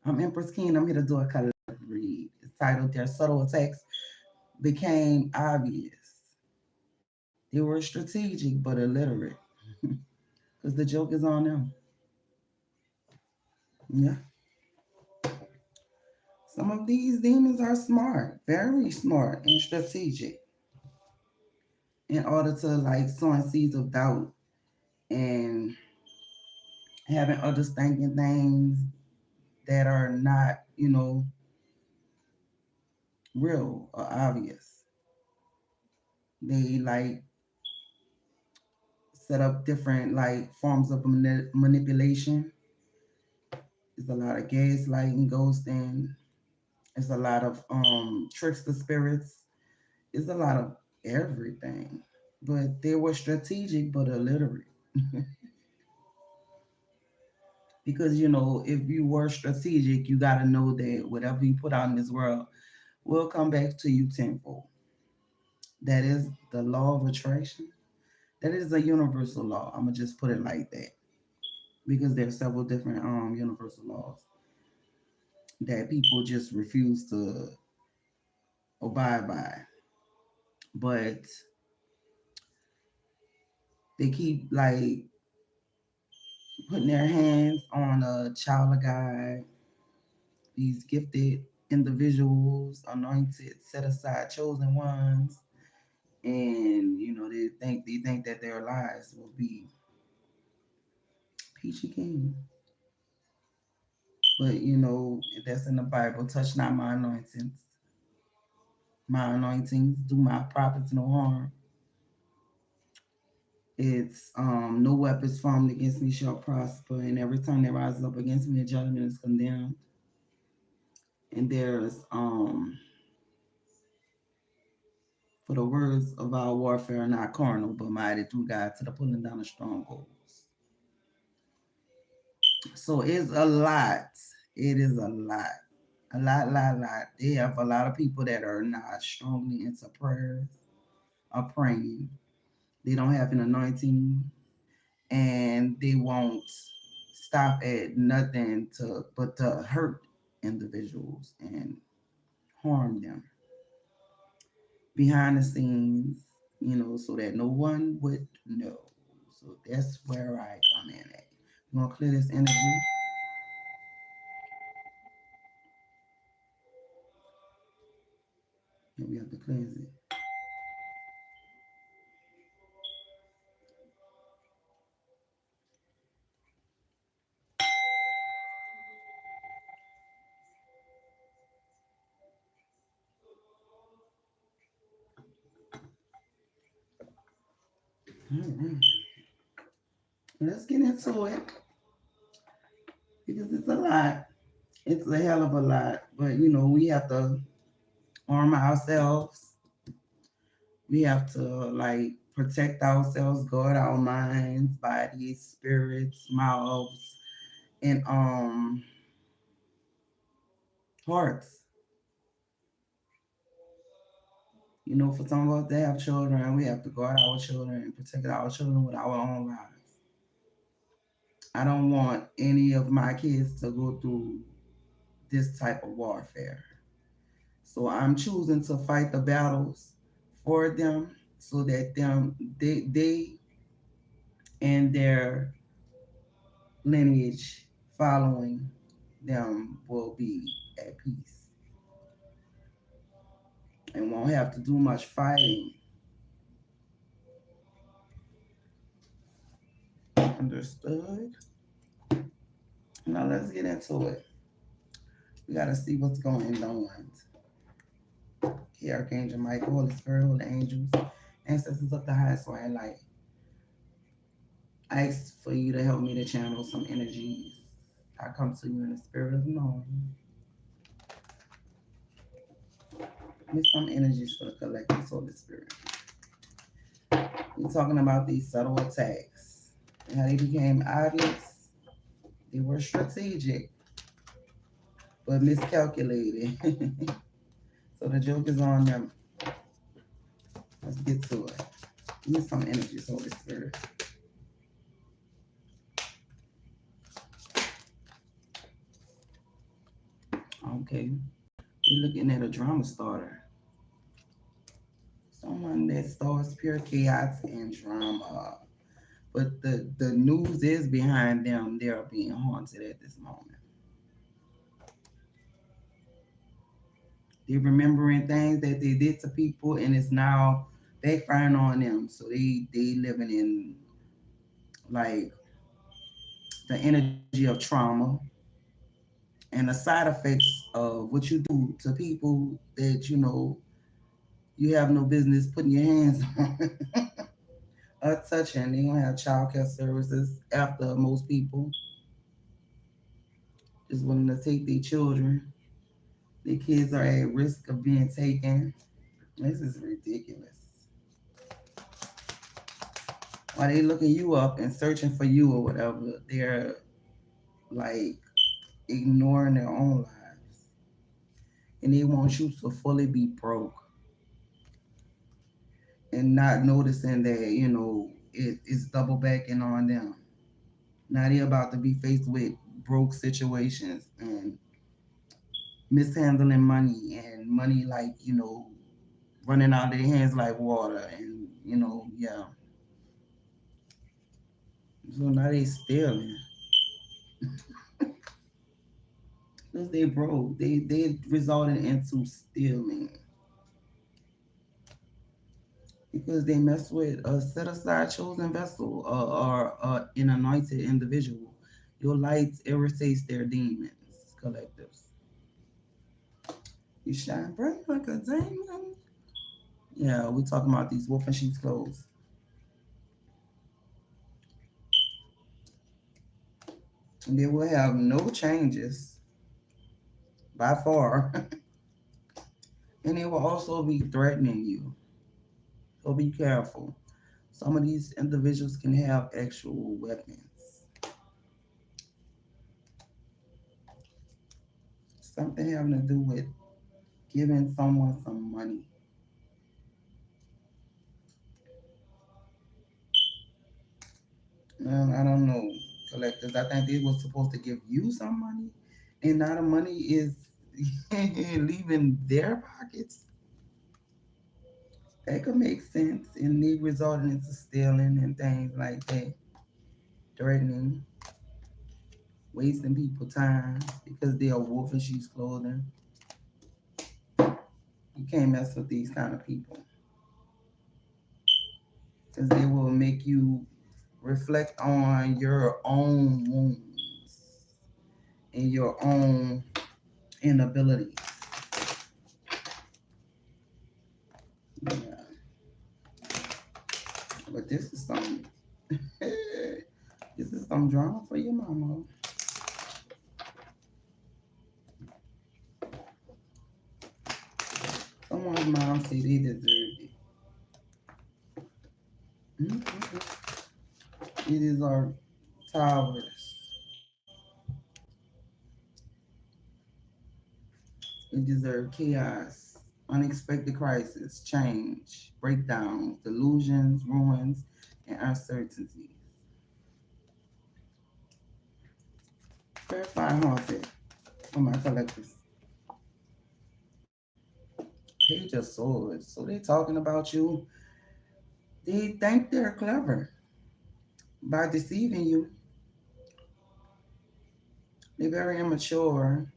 I'm Empress Kiena. I'm here to do a collective read. It's titled Their Subtle Attacks Became Obvious. They were strategic but illiterate. Because the joke is on them. Yeah. Some of these demons are smart, very smart and strategic in order to like sowing seeds of doubt and having others thinking things that are not, real or obvious. They like set up different like forms of manipulation. There's a lot of gaslighting, ghosting. It's a lot of trickster spirits. It's a lot of everything. But they were strategic but illiterate. Because if you were strategic, you got to know that whatever you put out in this world will come back to you tenfold. That is the law of attraction. That is a universal law. I'm gonna just put it like that because there are several different universal laws that people just refuse to abide by. But they keep like putting their hands on a child of God, these gifted individuals, anointed, set aside, chosen ones, and they think that their lives will be peachy keen. But that's in the Bible. Touch not my anointings. My anointings do my prophets no harm. It's no weapons formed against me shall prosper, and every tongue that rises up against me, the judgment is condemned. And there's for the words of our warfare are not carnal, but mighty through God to the pulling down of strongholds. So it's a lot. It is a lot. A lot. They have a lot of people that are not strongly into prayers or praying. They don't have an anointing and they won't stop at nothing but to hurt individuals and harm them behind the scenes, so that no one would know. So that's where I come in at. I'm gonna clear this energy. And we have to cleanse it. All right. Let's get into it because it's a lot. It's a hell of a lot. But we have to arm ourselves. We have to like protect ourselves, guard our minds, bodies, spirits, mouths, and hearts. For some of us that have children, we have to guard our children and protect our children with our own lives. I don't want any of my kids to go through this type of warfare. So I'm choosing to fight the battles for them so that they and their lineage following them will be at peace and won't have to do much fighting. Understood? Now let's get into it. We gotta see what's going on. Okay, Archangel Michael, Holy Spirit, Holy Angels, ancestors of the highest way and light. I ask for you to help me to channel some energies. I come to you in the spirit of knowing. With some energies for the collective soul spirit. We're talking about these subtle attacks and how they became obvious. They were strategic, but miscalculated. So the joke is on them. Let's get to it. Give me some energies, Holy Spirit. Okay, we're looking at a drama starter. Someone that starts pure chaos and drama. But the news is behind them. They are being haunted at this moment. They're remembering things that they did to people, and it's now backfiring on them. So they living in like the energy of trauma and the side effects of what you do to people that you have no business putting your hands on or touching. They don't have child care services after most people just wanting to take their children. Their kids are at risk of being taken. This is ridiculous. While they looking you up and searching for you or whatever, they're like ignoring their own lives. And they want you to fully be broke and not noticing that, it's double backing on them. Now they're about to be faced with broke situations and mishandling money and money like, running out of their hands like water and, yeah. So now they stealing. Because they broke. They resulted into stealing. Because they mess with a set aside chosen vessel or an anointed individual. Your light irritates their demons, collectives. You shine bright like a diamond. Yeah, we talking about these wolf and sheep's clothes. And they will have no changes by far. And they will also be threatening you. So be careful. Some of these individuals can have actual weapons. Something having to do with giving someone some money. I don't know, collectors. I think they were supposed to give you some money, and now the money is leaving their pockets. That could make sense, and they resulting into stealing and things like that, threatening, wasting people time because they are wolf in sheep's clothing. You can't mess with these kind of people because they will make you reflect on your own wounds and your own inabilities. Yeah, but this is some this is some drama for your mama. Someone's mom said they deserved it. Mm-hmm. It is our towers. It deserves chaos, unexpected crisis, change, breakdowns, delusions, ruins, and uncertainties. Verify haunted for my collectors. Page of Swords. So they talking about you. They think they're clever by deceiving you. They're very immature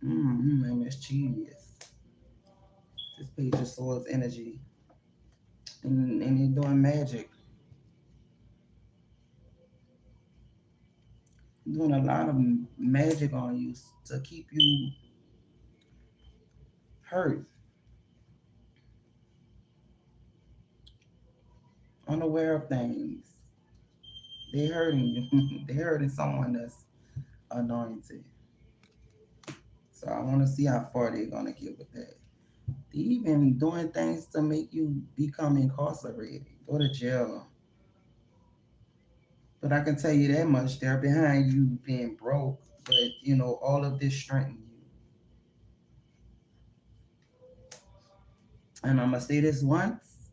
and mischievous. This page of swords energy. And they're doing magic. Doing a lot of magic on you to keep you hurt, unaware of things. They hurting you. They hurting someone that's anointed. So I want to see how far they're gonna get with that. They even doing things to make you become incarcerated, go to jail. But I can tell you that much, they're behind you being broke, but all of this strengthen you. And I'm gonna say this once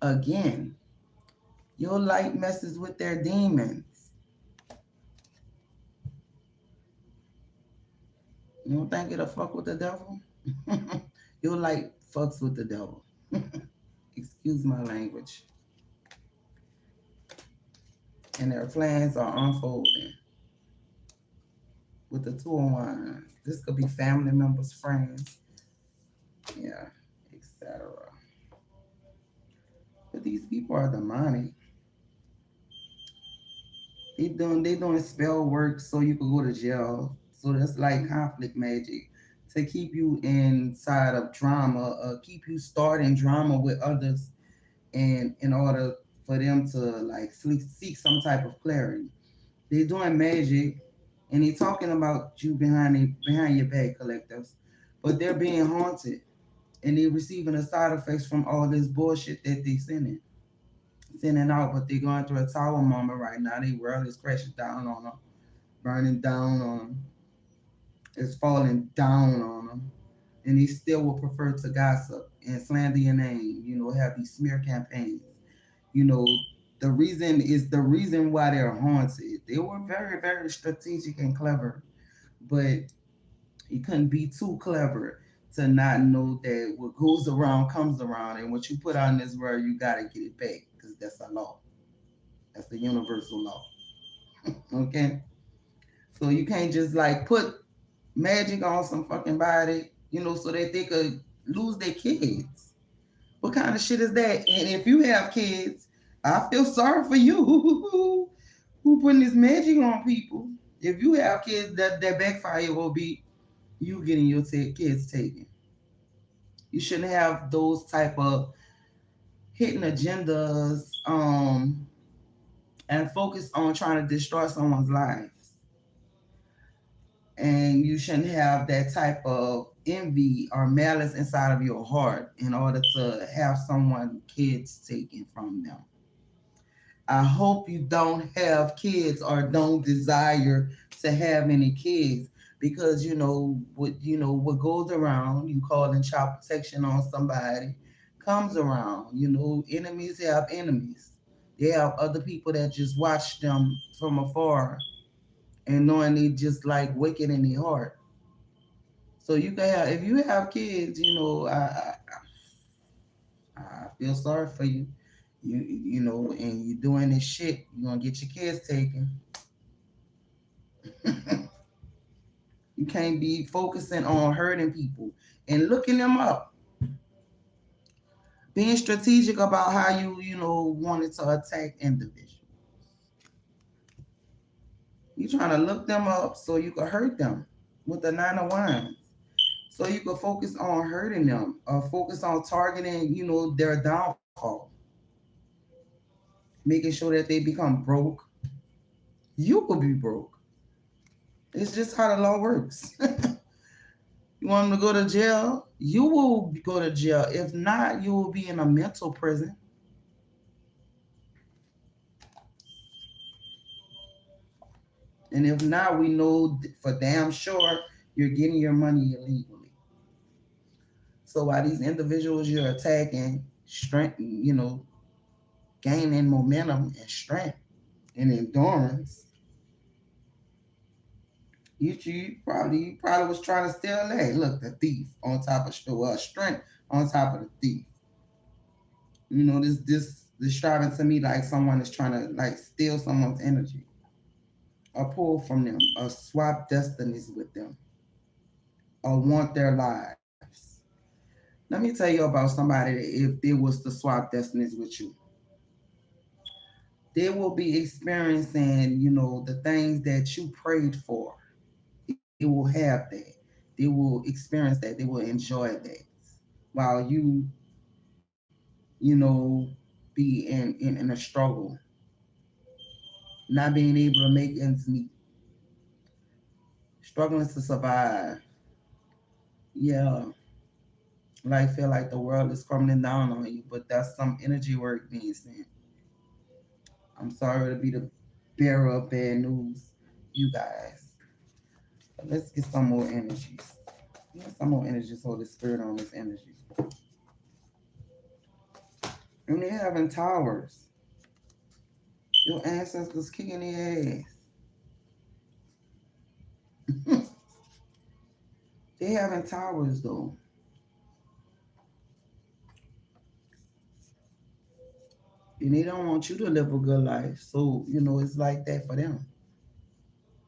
again. Your light messes with their demons. You don't think it'll fuck with the devil? Your light fucks with the devil. Excuse my language. And their plans are unfolding with the two of wands. This could be family members, friends, yeah, etc. But these people are demonic. They doing spell work so you could go to jail. So that's like conflict magic to keep you inside of drama, keep you starting drama with others, and in order for them to like seek some type of clarity. They're doing magic, and they're talking about you behind your back, collectives, but they're being haunted, and they're receiving the side effects from all this bullshit that they sending out. But they're going through a tower moment right now. Their world is crashing down on them, burning down on them. It's falling down on them, and they still will prefer to gossip and slander your name. Have these smear campaigns. You know, the reason why they're haunted. They were very, very strategic and clever, but you couldn't be too clever to not know that what goes around comes around, and what you put out in this world, you gotta get it back because that's a law. That's the universal law. Okay, so you can't just like put magic on some fucking body, so that they could lose their kids. What kind of shit is that? And if you have kids, I feel sorry for you who putting this magic on people. If you have kids, that backfire will be you getting your kids taken. You shouldn't have those type of hidden agendas, and focus on trying to destroy someone's lives. And you shouldn't have that type of envy or malice inside of your heart in order to have someone kids taken from them. I hope you don't have kids or don't desire to have any kids, because what goes around, you call in child protection on somebody, comes around. Enemies have enemies. They have other people that just watch them from afar and knowing they just like wicked in their heart. So you can have, if you have kids, I feel sorry for you. And you doing this shit, you're gonna get your kids taken. You can't be focusing on hurting people and looking them up. Being strategic about how you wanted to attack individuals. You trying to look them up so you can hurt them with the nine of wands. So you can focus on hurting them or focus on targeting, their downfall. Making sure that they become broke. You will be broke. It's just how the law works. You want them to go to jail? You will go to jail. If not, you will be in a mental prison. And if not, we know for damn sure you're getting your money illegally. So while these individuals you're attacking, strength, gaining momentum and strength and endurance, you probably was trying to steal that. Look, the thief on top of strength on top of the thief. This striving to me like someone is trying to like steal someone's energy or pull from them or swap destinies with them or want their lives. Let me tell you about somebody that if they was to swap destinies with you, they will be experiencing, the things that you prayed for. They will have that. They will experience that. They will enjoy that. While be in a struggle, not being able to make ends meet, struggling to survive. Yeah, like feel like the world is crumbling down on you, but that's some energy work being sent. I'm sorry to be the bearer of bad news, you guys. But let's get some more energies. Get some more energies, Holy Spirit on this energy. And they're having towers. Your ancestors kicking their ass. They having towers though, and they don't want you to live a good life. So it's like that for them.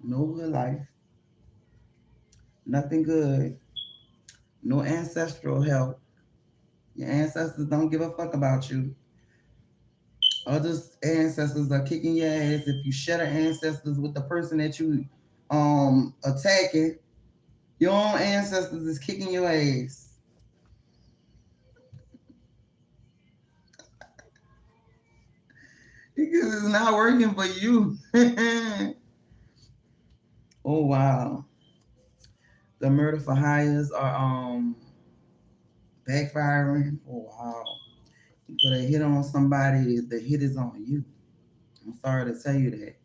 No good life, nothing good, no ancestral help. Your ancestors don't give a fuck about you. Other ancestors are kicking your ass. If you share the ancestors with the person that you attacking, your own ancestors is kicking your ass because it's not working for you. Oh wow, the murder for hires are backfiring. Oh wow, you put a hit on somebody, the hit is on you. I'm sorry to tell you that.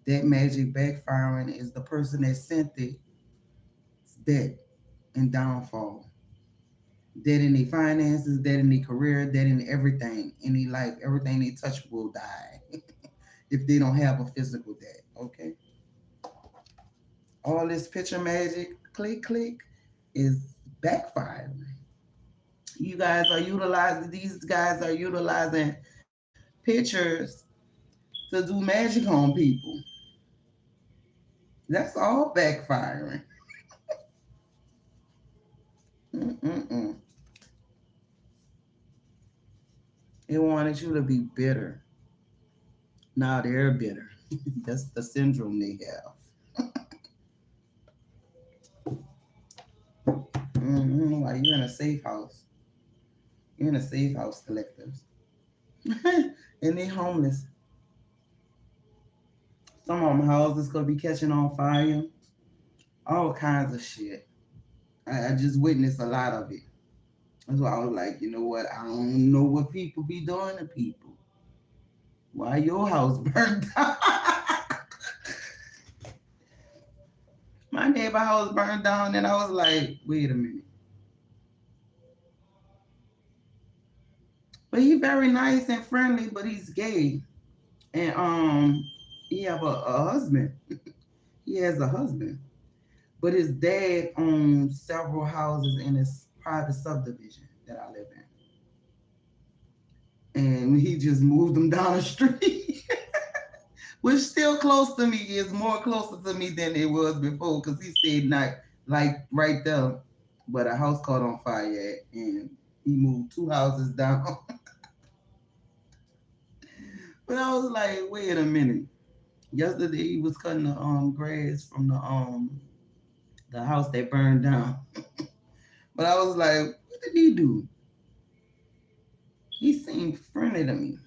That magic backfiring is the person that sent it dead and downfall. Dead in their finances, dead in their career, dead in everything, in their life. Everything they touch will die if they don't have a physical death. Okay? All this picture magic, click, click, is backfiring. These guys are utilizing pictures to do magic on people. That's all backfiring. Mm-mm-mm. They wanted you to be bitter. Now they're bitter. That's the syndrome they have. Like you're in a safe house. You're in a safe house, collectives. And they homeless. Some of them houses could be catching on fire. All kinds of shit. I just witnessed a lot of it. That's why I was like, you know what? I don't know what people be doing to people. Why your house burned down? My neighbor house burned down, and I was like, wait a minute. But he's very nice and friendly, but he's gay. And he have a husband. He has a husband. But his dad owns several houses in his private subdivision that I live in. And he just moved them down the street. Which still close to me, is more closer to me than it was before, because he stayed not like right there. But a house caught on fire and he moved two houses down. But I was like, wait a minute. Yesterday he was cutting the grass from the house that burned down. But I was like, what did he do? He seemed friendly to me.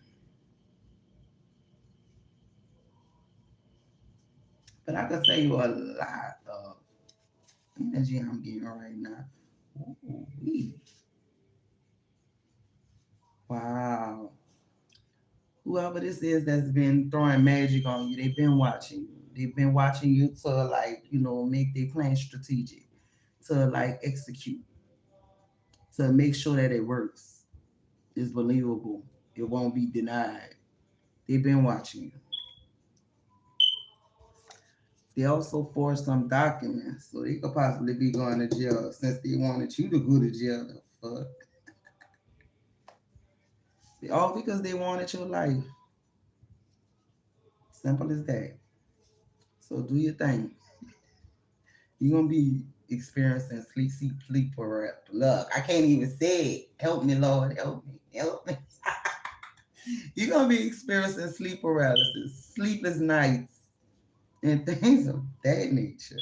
But I could tell you a lot of energy I'm getting right now. Ooh-wee. Wow. Whoever this is that's been throwing magic on you, they've been watching you. They've been watching you to make their plan strategic, to execute, to make sure that it works, is believable, it won't be denied. They've been watching you. They also forged some documents, so they could possibly be going to jail since they wanted you to go to jail. The fuck? All because they wanted your life. Simple as that. So do your thing. You're gonna be experiencing sleep paralysis. Look, I can't even say it. Help me, Lord, help me, help me. You're gonna be experiencing sleep paralysis, sleepless nights, and things of that nature.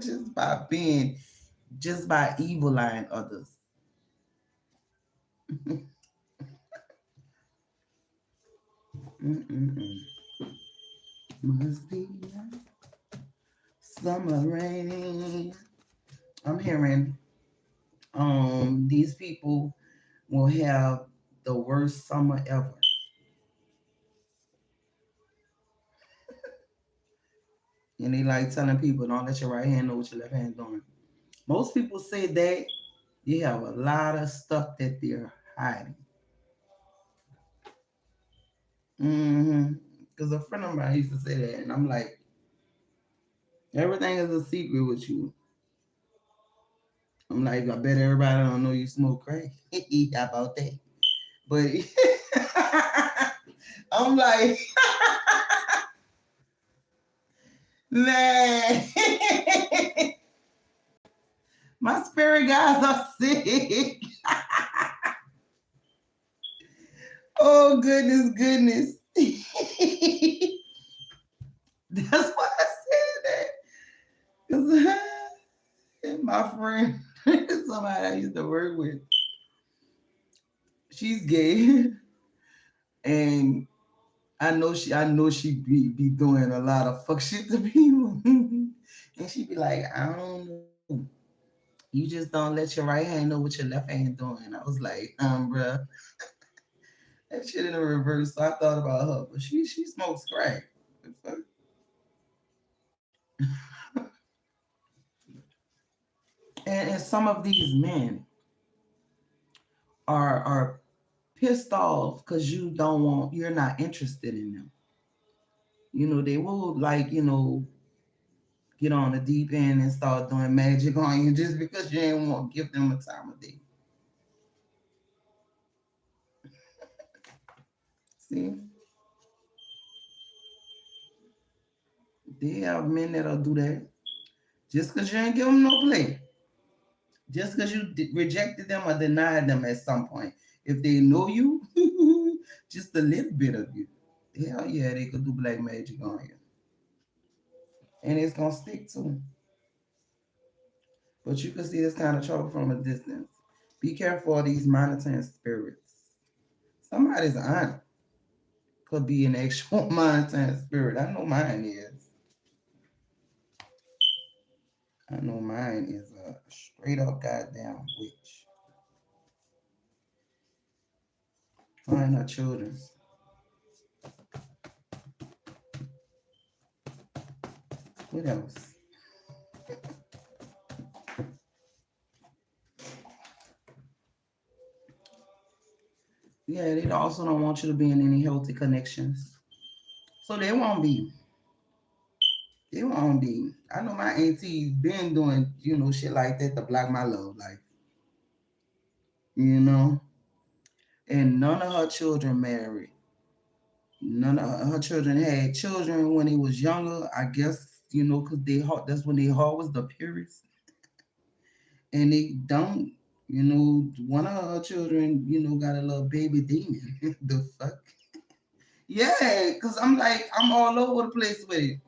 just by being, just by evil eyeing others. Mm-mm-mm. Must be summer rain. I'm hearing these people will have the worst summer ever. And they like telling people, don't let your right hand know what your left hand doing. Most people say that they have a lot of stuff that they're hiding. Because a friend of mine used to say that, and I'm like, everything is a secret with you. I'm like, I bet everybody don't know you smoke crack. How about that? But I'm like, man, my spirit guys are sick. Oh goodness, goodness. That's why I said that. Cause my friend, somebody I used to work with, she's gay, and I know she be doing a lot of fuck shit to people, and she be like, I don't know. You just don't let your right hand know what your left hand doing. I was like, bruh, that shit in the reverse. So I thought about her, but she smokes crack. And some of these men are pissed off because you're not interested in them. They will, like, get on the deep end and start doing magic on you just because you ain't want to give them a time of day. See, they have men that'll do that just because you ain't give them no play. Just because you rejected them or denied them at some point. If they know you, just a little bit of you, hell yeah, they could do black magic on you. And it's going to stick too. But you can see this kind of trouble from a distance. Be careful of these monitoring spirits. Somebody's aunt could be an actual monitoring spirit. I know mine is. I know mine is a straight up goddamn witch. Find her children. What else? Yeah, they also don't want you to be in any healthy connections. So they won't be. They won't be. I know my auntie been doing, shit like that to block my love life. You know? And none of her children married. None of her children had children when they was younger. I guess, because that's when they heart was the purest. And they don't, one of her children, got a little baby demon. The fuck? Yeah, because I'm like, I'm all over the place with it.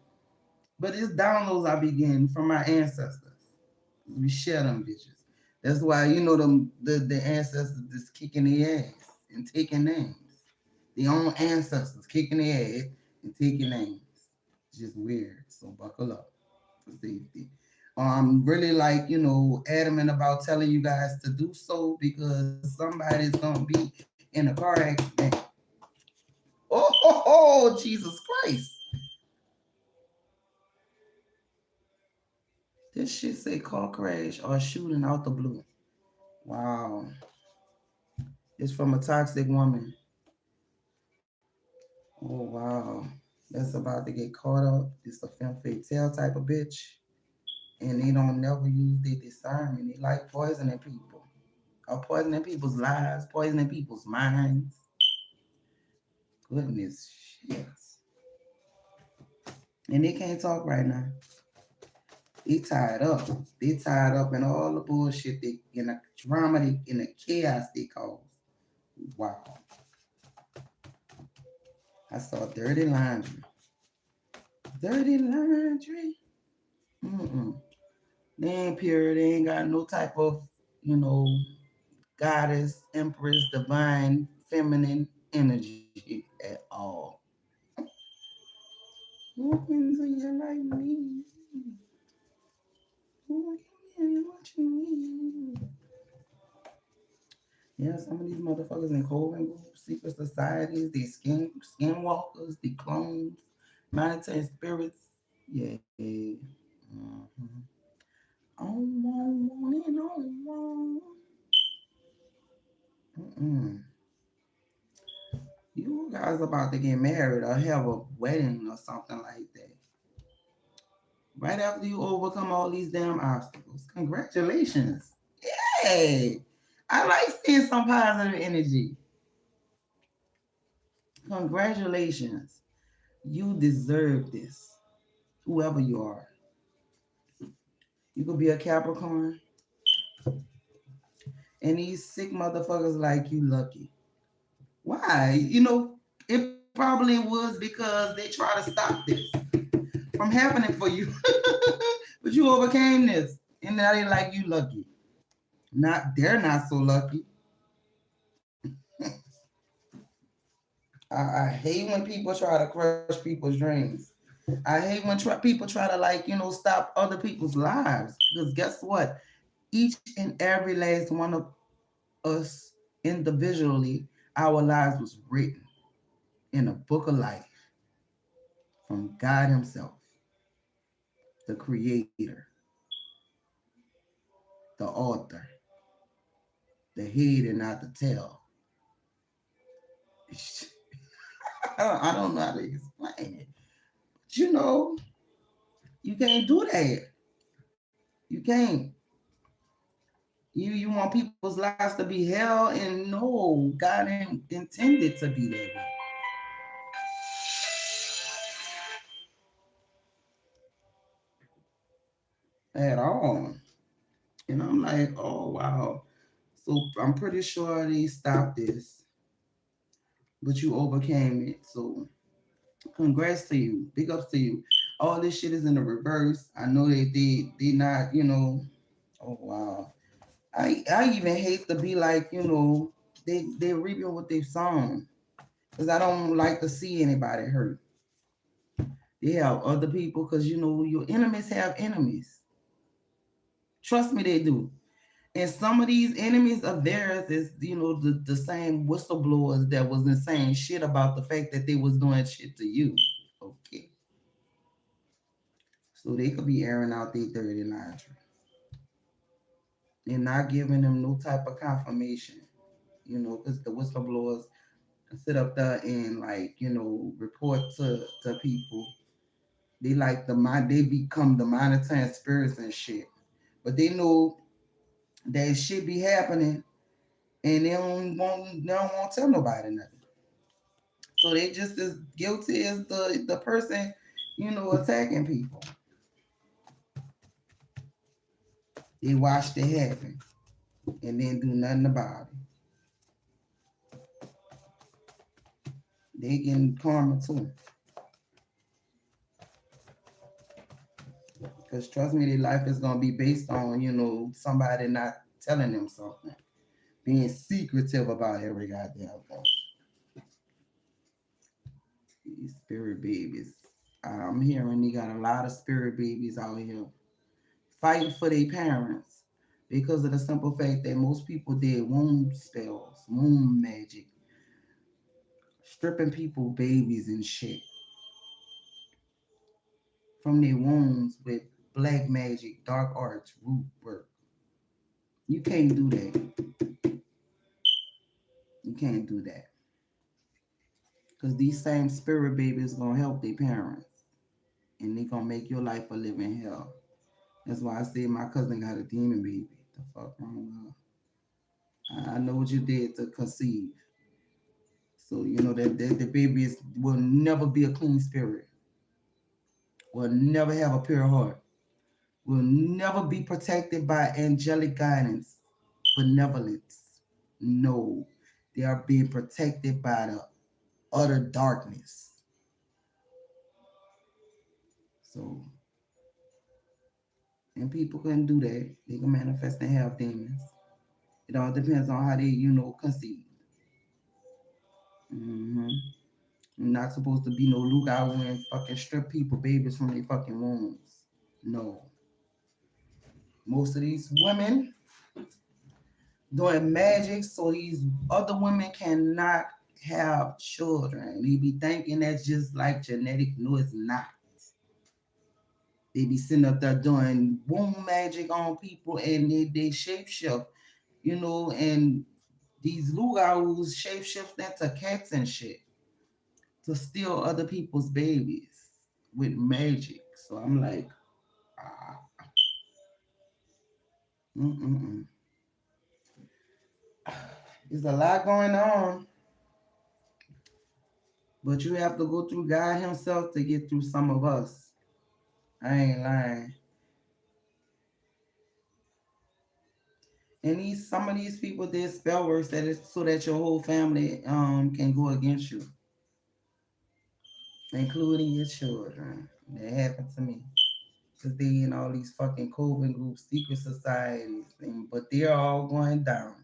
But it's downloads I be getting from my ancestors. We share them bitches. That's why them the ancestors just kicking their ass and taking names. The own ancestors kicking their ass and taking names. It's just weird. So buckle up for safety. I'm really like, adamant about telling you guys to do so because somebody's gonna be in a car accident. Oh, Jesus Christ. This shit say car crash or shooting out the blue. Wow. It's from a toxic woman. Oh wow. That's about to get caught up. It's a femme fatale type of bitch. And they don't never use their discernment. They like poisoning people. Or poisoning people's lives, poisoning people's minds. Goodness shit. And they can't talk right now. They tied up. They tied up in all the bullshit in the drama, in the chaos they cause. Wow. I saw dirty laundry. Dirty laundry. Mm-mm. They ain't pure. They ain't got no type of, you know, goddess, empress, divine, feminine energy at all. Walk into you like me. Walk in what you need. Yeah, some of these motherfuckers in Coven groups, secret societies, they skinwalkers, they clones, monetary spirits. Yeah. Mm-hmm. Want it, want. Mm-mm. You guys about to get married or have a wedding or something like that. Right after you overcome all these damn obstacles. Congratulations. Hey, I like seeing some positive energy. Congratulations. You deserve this. Whoever you are. You could be a Capricorn, and these sick motherfuckers like you lucky. Why? It probably was because they try to stop this from happening for you. But you overcame this. And now they like you lucky. They're not so lucky. I hate when people try to crush people's dreams. I hate when people try to stop other people's lives. Because guess what? Each and every last one of us individually, our lives was written in a book of life from God Himself, the Creator, the author, the head and not the tail. I don't know how to explain it. But you can't do that. You can't. You want people's lives to be hell, and no, God didn't intend it to be that way at all. And I'm like, oh wow. So I'm pretty sure they stopped this, but you overcame it. So congrats to you. Big ups to you. All this shit is in the reverse. I know they not. Oh wow. I even hate to be like, they reaping what they've sown. Because I don't like to see anybody hurt. They have other people because your enemies have enemies. Trust me, they do. And some of these enemies of theirs is, the same whistleblowers that was saying shit about the fact that they was doing shit to you. Okay. So they could be airing out their dirty laundry and not giving them no type of confirmation. Because the whistleblowers sit up there and report to people. They become the monitoring spirits and shit. But they know that shit be happening and they don't want to tell nobody nothing. So they just as guilty as the person, attacking people. They watched it happen and then do nothing about it. They getting karma too. Because trust me, their life is gonna be based on, somebody not telling them something. Being secretive about every goddamn thing. These spirit babies. I'm hearing they got a lot of spirit babies out here fighting for their parents because of the simple fact that most people did womb spells, womb magic, stripping people babies and shit from their wombs with black magic, dark arts, root work. You can't do that. You can't do that. Because these same spirit babies gonna help their parents. And they gonna make your life a living hell. That's why I say my cousin got a demon baby. The fuck wrong with her? I know what you did to conceive. So you know that the baby will never be a clean spirit. Will never have a pure heart. Will never be protected by angelic guidance, benevolence. No, they are being protected by the utter darkness. So, and people can do that. They can manifest and have demons. It all depends on how they, conceive. Mm-hmm. You're not supposed to be no Luke out and fucking strip people babies from their fucking wombs. No. Most of these women doing magic so these other women cannot have children. They be thinking that's just like genetic. No, it's not. They be sitting up there doing womb magic on people and they shape shift, and these lugauts shape shift into cats and shit to steal other people's babies with magic. So I'm like, ah, mm-mm-mm. There's a lot going on, but you have to go through God Himself to get through some of us. I ain't lying. And these some of these people did spell works that is so that your whole family can go against you, including your children. That happened to me. Because they in all these fucking coven groups, secret societies, but they're all going down.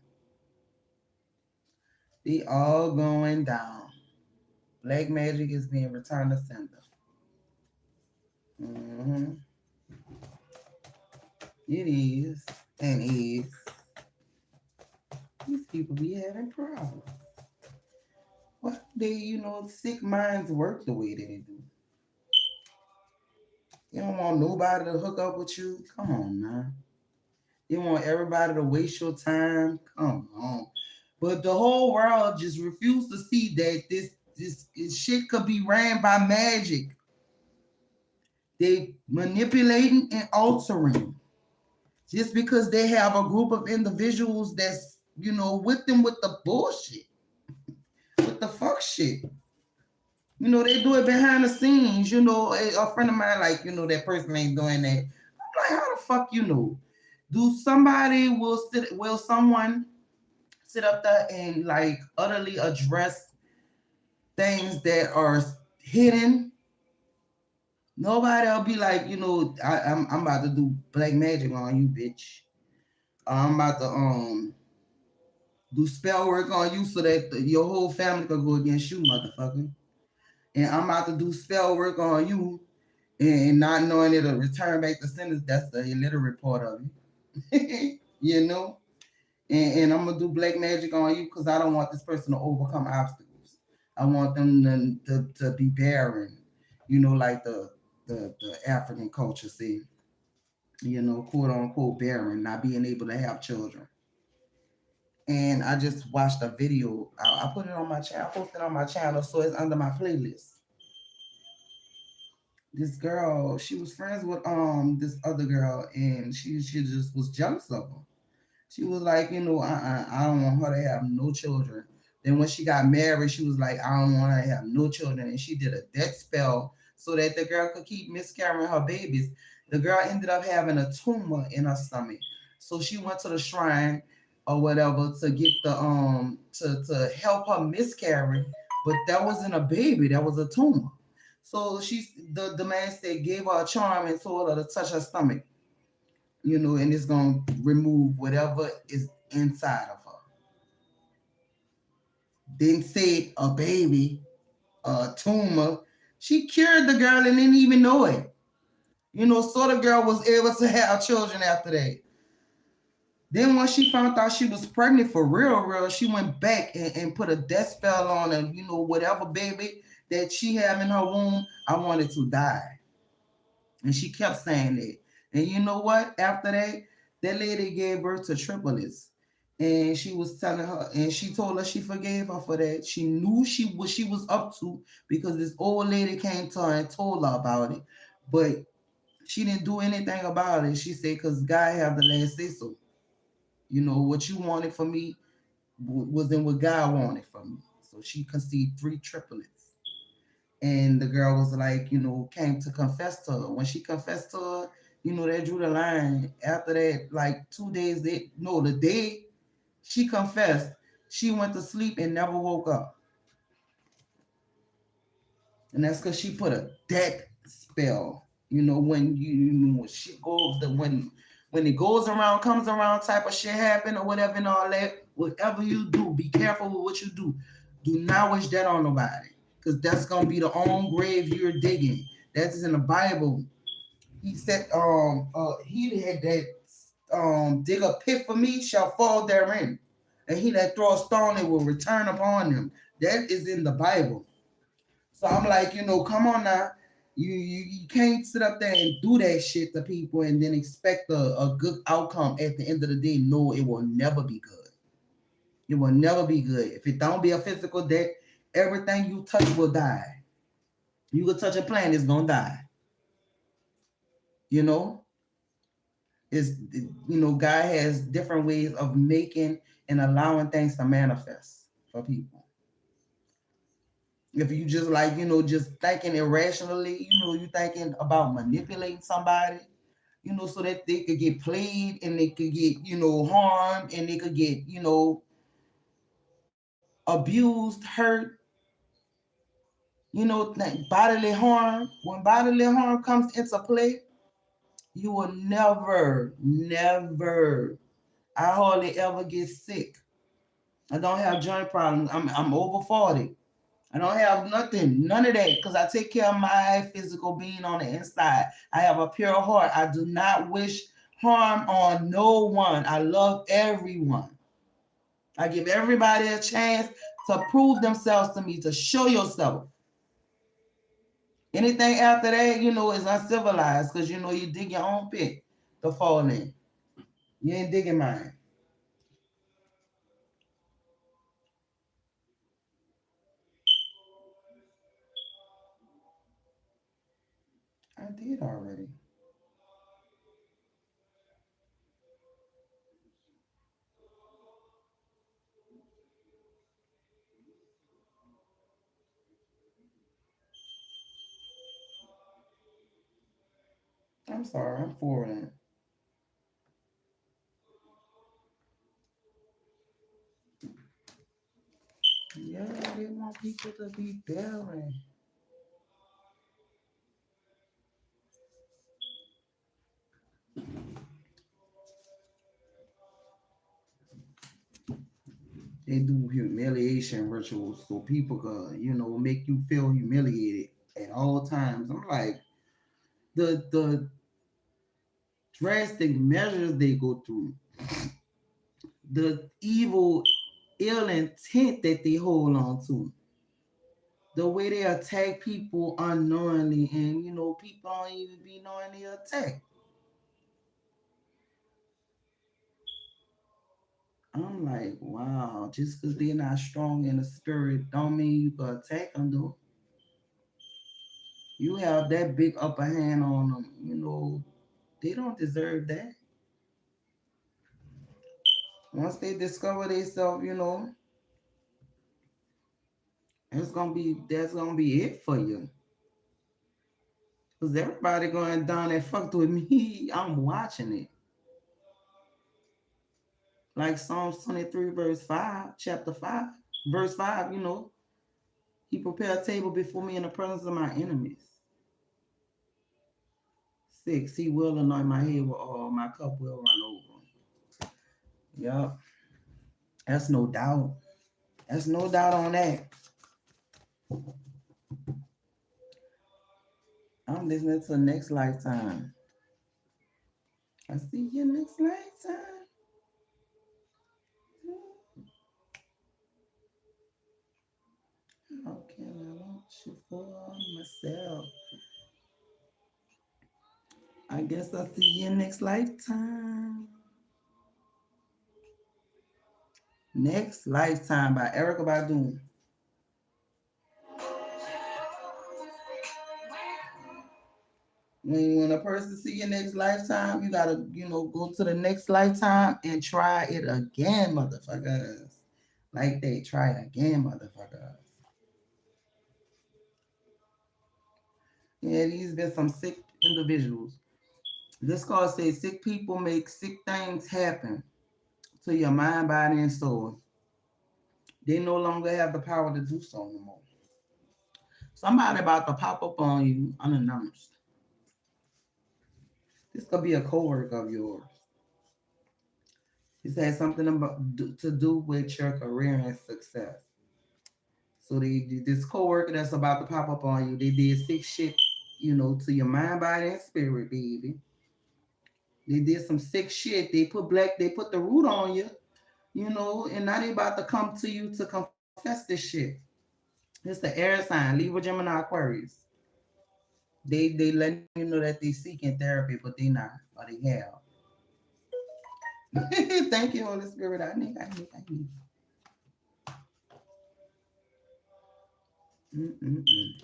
They all going down. Black magic is being returned to sender. Mm-hmm. It is and is. These people be having problems. Why sick minds work the way they do? You don't want nobody to hook up with you? Come on now. You want everybody to waste your time? Come on. But the whole world just refused to see that this shit could be ran by magic. They manipulating and altering just because they have a group of individuals that's with them with the bullshit, with the fuck shit. They do it behind the scenes. A friend of mine, like, that person ain't doing that. I'm like, how the fuck you know? Will someone sit up there and like utterly address things that are hidden? Nobody'll be like, I'm about to do black magic on you, bitch. I'm about to do spell work on you so that your whole family can go against you, motherfucker. And I'm about to do spell work on you and not knowing it'll return back to sentence. That's the illiterate part of it. you know? And I'm gonna do black magic on you because I don't want this person to overcome obstacles. I want them to be barren, like the African culture say, quote unquote barren, not being able to have children. And I just watched a video. I put it on my channel, I posted it on my channel, so it's under my playlist. This girl, she was friends with this other girl, and she just was jealous of her. She was like, I don't want her to have no children. Then when she got married, she was like, I don't want her to have no children. And she did a death spell so that the girl could keep miscarrying her babies. The girl ended up having a tumor in her stomach. So she went to the shrine or whatever to get to help her miscarry. But that wasn't a baby, that was a tumor. So the man said gave her a charm and told her to touch her stomach, and it's gonna remove whatever is inside of her. Didn't say a baby, a tumor. She cured the girl and didn't even know it. So the girl was able to have children after that. Then once she found out she was pregnant for real, she went back and put a death spell on her, whatever baby that she had in her womb, I wanted to die. And she kept saying that. And you know what? After that lady gave birth to triplets. And she was telling her, and she told her she forgave her for that. She knew what she was up to because this old lady came to her and told her about it. But she didn't do anything about it. She said, because God have the last say so. What you wanted for me wasn't what God wanted for me. So she conceived 3 triplets. And the girl was like, came to confess to her. When she confessed to her, they drew the line. After that, like 2 days, the day she confessed, she went to sleep and never woke up. And that's because she put a death spell. When shit goes, when it goes around, comes around, type of shit happen or whatever and all that. Whatever you do, be careful with what you do. Do not wish that on nobody, because that's gonna be the own grave you're digging. That's in the Bible. He said, he had that dig a pit for me shall fall therein, and he that throw a stone it will return upon him. That is in the Bible. So I'm like, come on now. You can't sit up there and do that shit to people and then expect a good outcome at the end of the day. No, it will never be good. It will never be good. If it don't be a physical death, everything you touch will die. You could touch a plant, it's gonna die. You know? Is God has different ways of making and allowing things to manifest for people. If you just like, just thinking irrationally, you thinking about manipulating somebody, so that they could get played and they could get, harmed and they could get, abused, hurt, bodily harm. When bodily harm comes into play, you will never, never, I hardly ever get sick. I don't have joint problems. I'm over 40. I don't have nothing, none of that, because I take care of my physical being on the inside. I have a pure heart. I do not wish harm on no one. I love everyone. I give everybody a chance to prove themselves to me, to show yourself. Anything after that, is uncivilized, because you dig your own pit to fall in. You ain't digging mine. I did already. I'm sorry, I'm forwarding. Yeah, they want people to be daring. They do humiliation rituals so people could, make you feel humiliated at all times. I'm like, the drastic measures they go through, the evil, ill intent that they hold on to, the way they attack people unknowingly, and people don't even be knowing they attack. I'm like, wow, just because they're not strong in the spirit don't mean you can attack them though. You have that big upper hand on them, they don't deserve that. Once they discover themselves, that's gonna be it for you. Cause everybody going down that fucked with me, I'm watching it. Like Psalms 23, verse 5, chapter 5, verse 5, he prepared a table before me in the presence of my enemies. 6, he will anoint my head with oil, my cup will run over. Yup, that's no doubt. That's no doubt on that. I'm listening to next lifetime. I see you next lifetime. How can I want you for myself? I guess I'll see you next lifetime. Next Lifetime by Erica Badu. When a person see your next lifetime, you gotta, go to the next lifetime and try it again, motherfuckers. Like they try again, motherfuckers. Yeah, these been some sick individuals. This card says sick people make sick things happen to your mind, body, and soul. They no longer have the power to do so anymore. Somebody about to pop up on you unannounced. This could be a coworker of yours. This has something to do with your career and success. So this coworker that's about to pop up on you, they did sick shit, to your mind, body, and spirit, baby. They did some sick shit. They put the root on you, and now they about to come to you to confess this shit. It's the air sign, Libra, Gemini, Aquarius. They letting you know that they seeking therapy, but they not, or they have. Thank you, Holy Spirit. I need. Mm-mm-mm.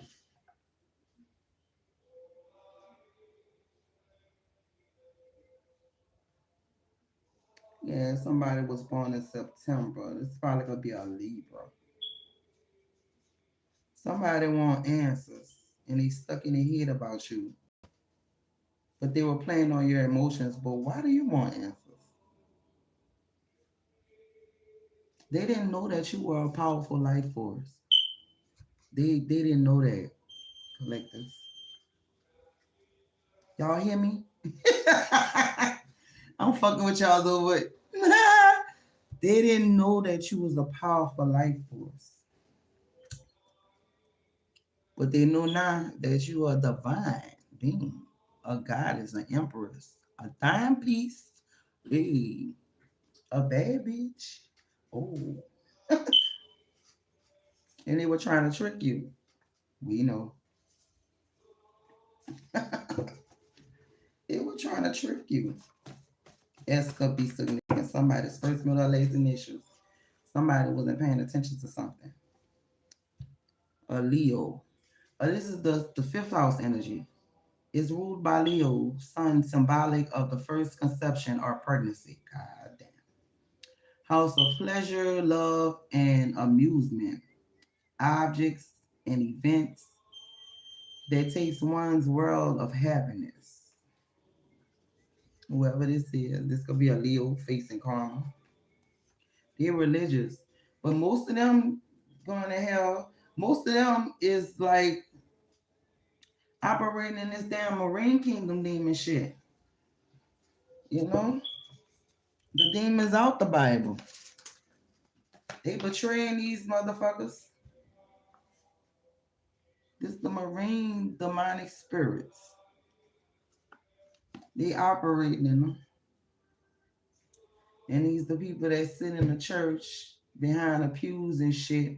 Yeah, somebody was born in September. This probably gonna be a Libra. Somebody want answers and they stuck in their head about you, but they were playing on your emotions. But why do you want answers? They didn't know that you were a powerful life force. They didn't know that, collectors. Y'all hear me? I'm fucking with y'all though, but they didn't know that you was a powerful life force. But they know now that you are a divine being, a goddess, an empress, a timepiece, hey, a bad bitch. Oh, and they were trying to trick you. We know. They were trying to trick you. S could be significant. Somebody's first, middle, or last initials. Somebody wasn't paying attention to something. A Leo. This is the fifth house energy. It's ruled by Leo, sun symbolic of the first conception or pregnancy. God damn. House of pleasure, love, and amusement. Objects and events that takes one's world of happiness. Whoever this could be a Leo facing karma. They're religious, but most of them going to hell. Most of them is like operating in this damn marine kingdom demon shit. You know, the demons out the Bible. They betraying these motherfuckers. This the marine demonic spirits. They operating in them. And these the people that sit in the church behind the pews and shit,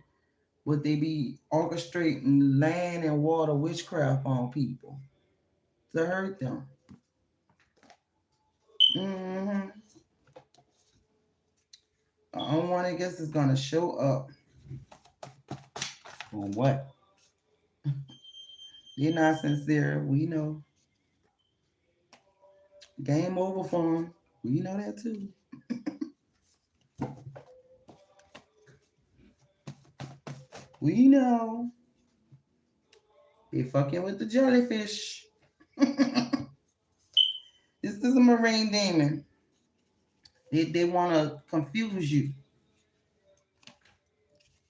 but they be orchestrating land and water witchcraft on people to hurt them. Mm-hmm. The only one I guess is gonna show up on what? They're not sincere. We know. Game over for them. We know that too. We know. They fucking with the jellyfish. This is a marine demon. They want to confuse you.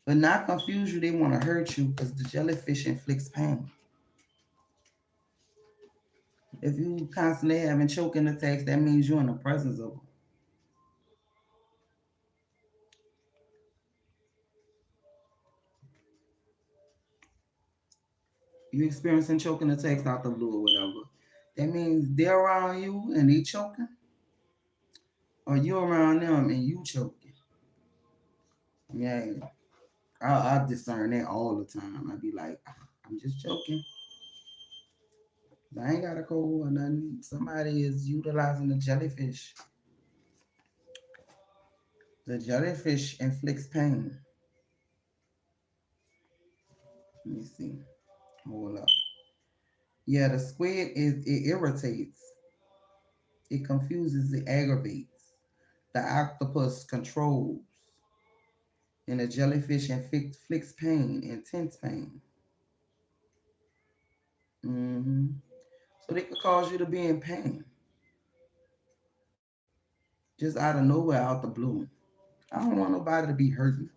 But not confuse you, they want to hurt you because the jellyfish inflicts pain. If you constantly having choking attacks, that means you're in the presence of them. You experiencing choking attacks out the blue or whatever. That means they're around you and they choking, or you around them and you choking. Yeah, I discern that all the time. I be like, "Ah, I'm just joking. I ain't got a cold or nothing. Somebody is utilizing the jellyfish. The jellyfish inflicts pain. Let me see. Hold up. Yeah, the squid it irritates, it confuses, it aggravates. The octopus controls, and the jellyfish inflicts pain, intense pain. Hmm. So they could cause you to be in pain, just out of nowhere, out the blue. I don't want nobody to be hurting,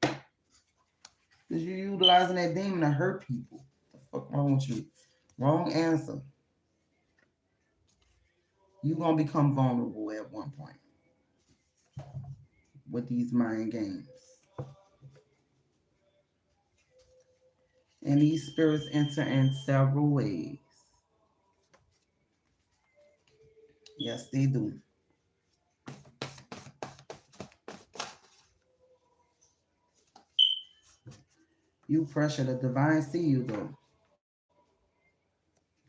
because you're utilizing that demon to hurt people. The fuck wrong with you? Wrong answer. You're gonna become vulnerable at one point with these mind games. And these spirits enter in several ways. Yes, they do. You pressure the divine see you though.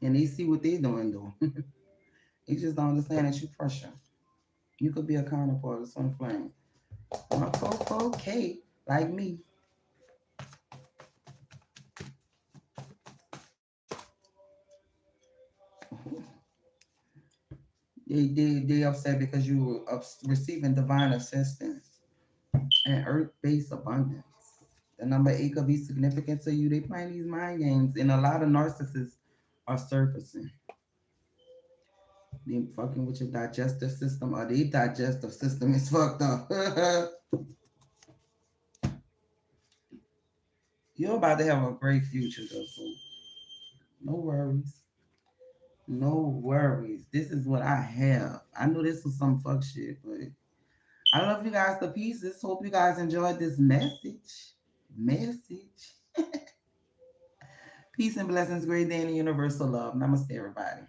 And they see what they doing though. They just don't understand that you pressure. You could be a counterpart of some flame. 144K like me. They upset because you receiving divine assistance and earth-based abundance. The number eight could be significant to you. They playing these mind games, and a lot of narcissists are surfacing. They fucking with your digestive system, or their digestive system is fucked up. You're about to have a great future, though, so no worries. No worries. This is what I have. I know this was some fuck shit, but I love you guys to pieces. Hope you guys enjoyed this message. Message. Peace and blessings, great day in the universal love. Namaste, everybody.